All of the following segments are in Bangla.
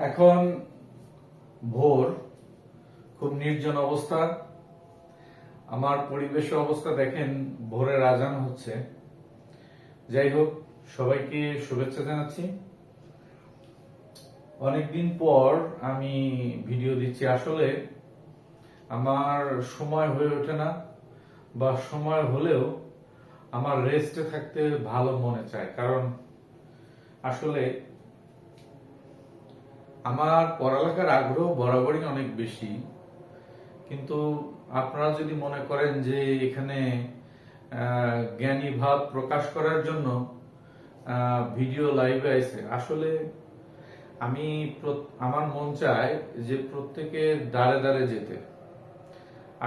এখন ভোর, খুব নির্জন অবস্থা। আমার পরিবেশ অবস্থা দেখেন, ভোরের আজান হচ্ছে। যাই হোক, সবাইকে শুভেচ্ছা জানাচ্ছি। অনেকদিন পর আমি ভিডিও দিচ্ছি। আসলে আমার সময় হয়ে ওঠে না, বা সময় হলেও আমার রেস্টে থাকতে ভালো মনে চায়। কারণ আসলে আমার পড়ালেখার আগ্রহ বরাবরই অনেক বেশি, কিন্তু আপনারা যদি মনে করেন যে এখানে জ্ঞানী ভাব প্রকাশ করার জন্য ভিডিও লাইভে আইছে, আসলে আমার মন চায় যে প্রত্যেকের দ্বারে দ্বারে যেতে।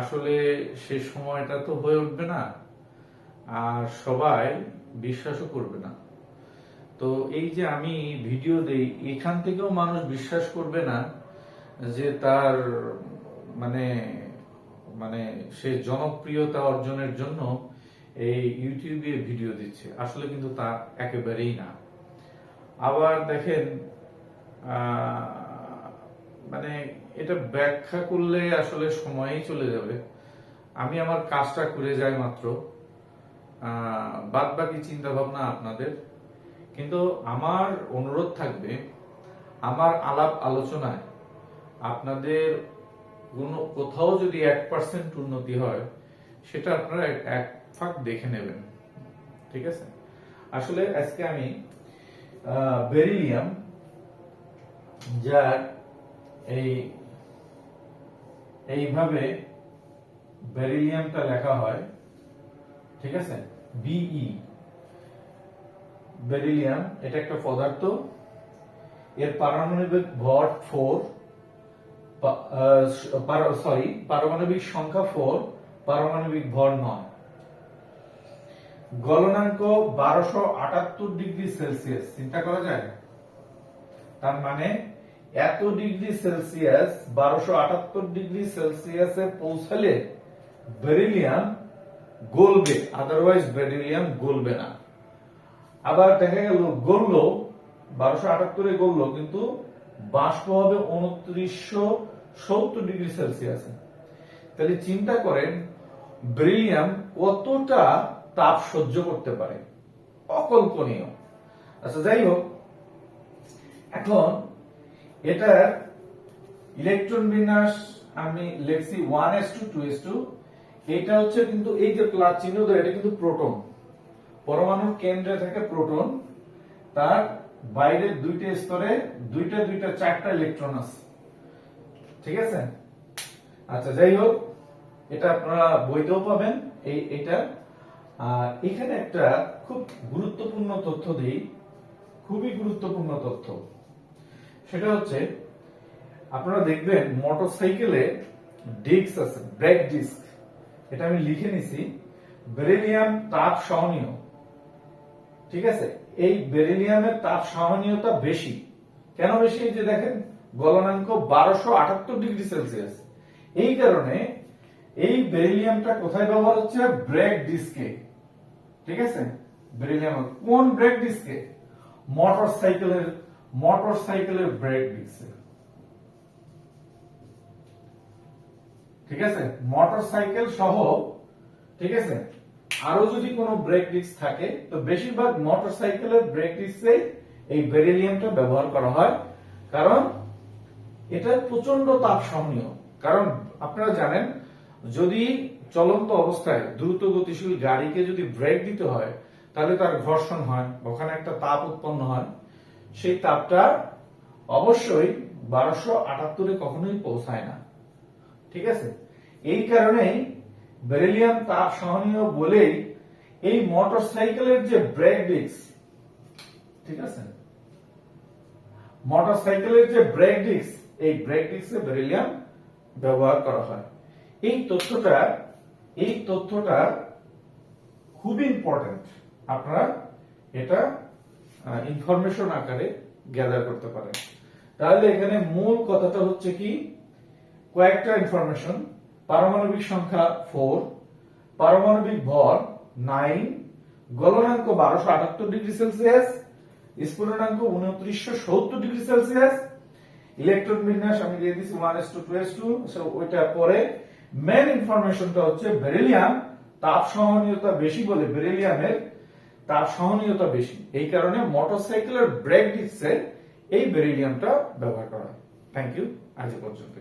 আসলে সে সময়টা তো হয়ে উঠবে না, আর সবাই বিশ্বাসও করবে না। তো এই যে আমি ভিডিও দেই, এখান থেকেও মানুষ বিশ্বাস করবে না যে তার মানে মানে সে জনপ্রিয়তা অর্জনের জন্য এই ইউটিউবে ভিডিও দিচ্ছে। আসলে কিন্তু তা একেবারেই না। আবার দেখেন, মানে এটা ব্যাখ্যা করলে আসলে সময়ই চলে যাবে। আমি আমার কাজটা করে যাই মাত্র, বাদ বাকি চিন্তা ভাবনা আপনাদের। কিন্তু আমার অনুরোধ থাকবে, আমার আলাপ আলোচনায় আপনাদের কোথাও যদি 1% উন্নতি হয়, সেটা আপনারা এক ফাঁক দেখে নেবেন। ঠিক আছে? আসলে আজকে আমি বেরিলিয়াম, যার এইভাবে বেরিলিয়ামটা লেখা হয়, ঠিক আছে, বিই, বেরিলিয়াম, এটা একটা পদার্থ। এর পারমাণবিক ভর 4, পারমাণবিক সংখ্যা 4, পারমাণবিক ভর 9, গলনাঙ্ক 1278 ডিগ্রি সেলসিয়াস। চিন্তা করা যায়? তার মানে এত ডিগ্রি সেলসিয়াস, 1278 ডিগ্রি সেলসিয়াসে পৌঁছালে বেরিলিয়াম গলবে, আদারওয়াইজ বেরিলিয়াম গলবে না। আবার দেখা গেল গললো, 1278 গললো, কিন্তু বাষ্প হবে 2970 ডিগ্রি সেলসিয়াসে। তাহলে চিন্তা করেন বেরিলিয়াম কতটা তাপ সহ্য করতে পারে, অকল্পনীয়। আচ্ছা, যাই হোক, এখন এটার ইলেকট্রন বিন্যাস আমি লিখছি 1s2 2s2। এটা হচ্ছে কিন্তু এই যে প্লাস চিহ্ন, এটা কিন্তু প্রোটন। পরমাণুর কেন্দ্রে থাকে প্রোটন, তার বাইরের দুইটা স্তরে দুইটা 4টা ইলেকট্রন আছে। ঠিক আছে? আচ্ছা, যাই হোক, এটা আপনারা বইতেও পাবেন। এইটা এখানে একটা খুব গুরুত্বপূর্ণ তথ্য দিই, খুবই গুরুত্বপূর্ণ তথ্য। সেটা হচ্ছে, আপনারা দেখবেন মোটরসাইকেলে ডিস্ক আছে, ব্রেক ডিস্ক। এটা আমি লিখে নিছি, বেরিলিয়াম তাপ সহনীয়। ঠিক আছে? এই বেরিলিয়ামের তাপ সহনীয়তা বেশি। কেন বেশি? যে দেখেন, গলনাঙ্ক 1278 ডিগ্রি সেলসিয়াস। এই কারণে এই বেরিলিয়ামটা কোথায় ব্যবহার হচ্ছে? ব্রেক ডিস্কে। ঠিক আছে? বেরিলিয়াম কোন ব্রেক ডিস্কে? মোটরসাইকেলের ব্রেক ডিস্কে। ঠিক আছে? মোটরসাইকেল সহ, ঠিক আছে, আরো যদি কোনো ব্রেক ডিস্ক থাকে, তো বেশিরভাগ মোটরসাইকেলের ব্রেক ডিস্কে এই বেরিলিয়ামটা ব্যবহার করা হয়। কারণ এটা প্রচন্ড তাপ সহনীয়। কারণ আপনারা জানেন, যদি চলন্ত অবস্থায় দ্রুত গতিশীল গাড়িকে যদি ব্রেক দিতে হয়, তাহলে তার ঘর্ষণ হয়, ওখানে একটা তাপ উৎপন্ন হয়। সেই তাপটা অবশ্যই 1278 কখনোই পৌঁছায় না। ঠিক আছে? এই কারণেই বেরিলিয়াম তাপ সহনীয় বলেই এই মোটরসাইকেলের যে ব্রেক ডিস্ক, ঠিক আছে, মোটরসাইকেলের যে ব্রেক ডিস্ক, এই ব্রেক ডিস্কে বেরিলিয়াম ব্যবহার করা হয়। এই তথ্যটা খুবই ইম্পর্টেন্ট। আপনারা এটা ইনফরমেশন আকারে গ্যাদার করতে পারেন। তাহলে এখানে মূল কথাটা হচ্ছে কি, কয়েকটা ইনফরমেশন। পারমাণবিক সংখ্যা 4, পারমাণবিক ভর 9, গলনাঙ্ক 1278 ডিগ্রি সেলসিয়াস, স্ফুটনাঙ্ক 2970 ডিগ্রি সেলসিয়াস। ইলেকট্রন বিন্যাস আমি দিয়ে দিছি 1:2:2, সো ওইটা পরে মেন ইনফরমেশনটা হচ্ছে বেরিলিয়াম তাপ সহনীয়তা বেশি বলে বেরিলিয়ামের তাপ সহনীয়তা বেশি, এই কারণে মোটরসাইকেলের ব্রেক ডিস্কে এই বেরিলিয়ামটা ব্যবহার করা হয়। থ্যাংক ইউ, আজ এ পর্যন্ত।